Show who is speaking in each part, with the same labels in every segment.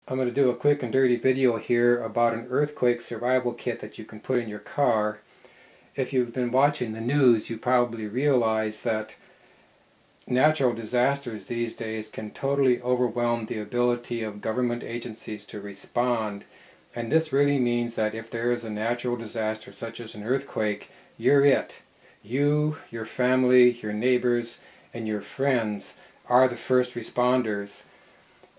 Speaker 1: I'm going to do a quick and dirty video here about an earthquake survival kit that you can put in your car. If you've been watching the news, you probably realize that natural disasters these days can totally overwhelm the ability of government agencies to respond. And this really means that if there is a natural disaster such as an earthquake, you're it. You, your family, your neighbors, and your friends are the first responders.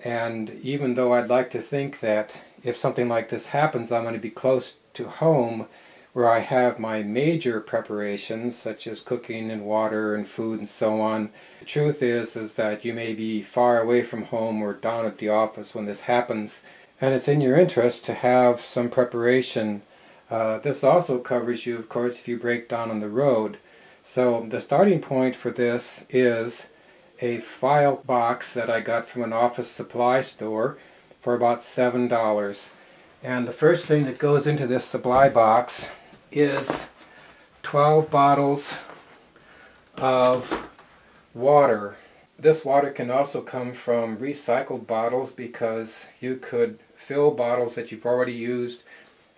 Speaker 1: And even though I'd like to think that if something like this happens, I'm going to be close to home where I have my major preparations such as cooking and water and food and so on. The truth is that you may be far away from home or down at the office when this happens, and it's in your interest to have some preparation. This also covers you, of course, if you break down on the road. So the starting point for this is a file box that I got from an office supply store for about $7. And the first thing that goes into this supply box is 12 bottles of water. This water can also come from recycled bottles because you could fill bottles that you've already used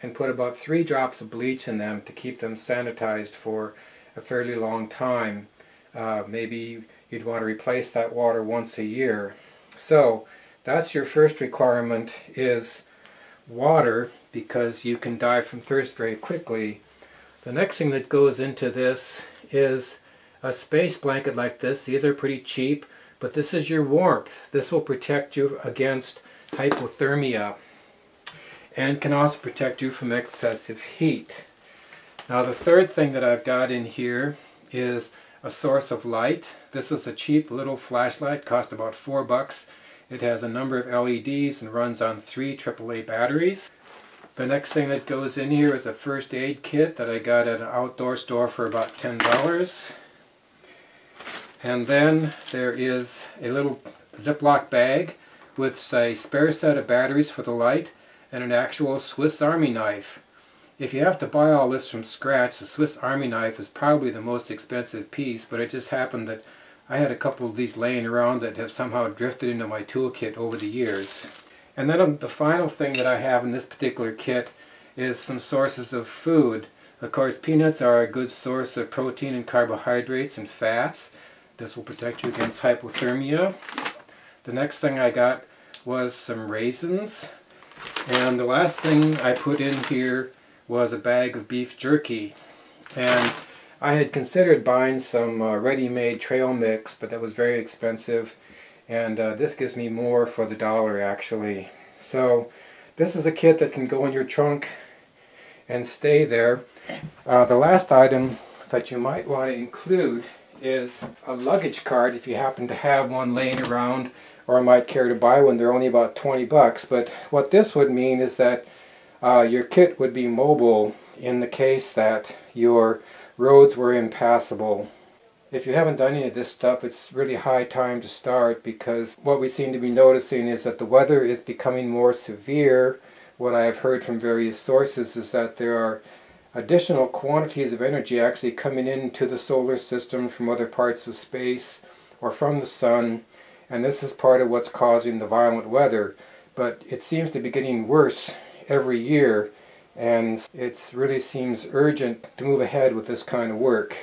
Speaker 1: and put about 3 drops of bleach in them to keep them sanitized for a fairly long time. Maybe you'd want to replace that water once a year. So that's your first requirement, is water, because you can die from thirst very quickly. The next thing that goes into this is a space blanket like this. These are pretty cheap, but this is your warmth. This will protect you against hypothermia and can also protect you from excessive heat. Now the third thing that I've got in here is a source of light. This is a cheap little flashlight, cost about $4. It has a number of LEDs and runs on 3 AAA batteries. The next thing that goes in here is a first aid kit that I got at an outdoor store for about $10. And then there is a little Ziploc bag with a spare set of batteries for the light and an actual Swiss Army knife. If you have to buy all this from scratch, the Swiss Army knife is probably the most expensive piece, but it just happened that I had a couple of these laying around that have somehow drifted into my toolkit over the years. And then the final thing that I have in this particular kit is some sources of food. Of course, peanuts are a good source of protein and carbohydrates and fats. This will protect you against hypothermia. The next thing I got was some raisins. And the last thing I put in here was a bag of beef jerky. And I had considered buying some ready-made trail mix, but that was very expensive, and this gives me more for the dollar actually. So this is a kit that can go in your trunk and stay there. The last item that you might want to include is a luggage cart if you happen to have one laying around, or might care to buy one. They're only about $20, but what this would mean is that your kit would be mobile in the case that your roads were impassable. If you haven't done any of this stuff, it's really high time to start, because what we seem to be noticing is that the weather is becoming more severe. What I have heard from various sources is that there are additional quantities of energy actually coming into the solar system from other parts of space or from the sun, and this is part of what's causing the violent weather. But it seems to be getting worse every year, and it really seems urgent to move ahead with this kind of work.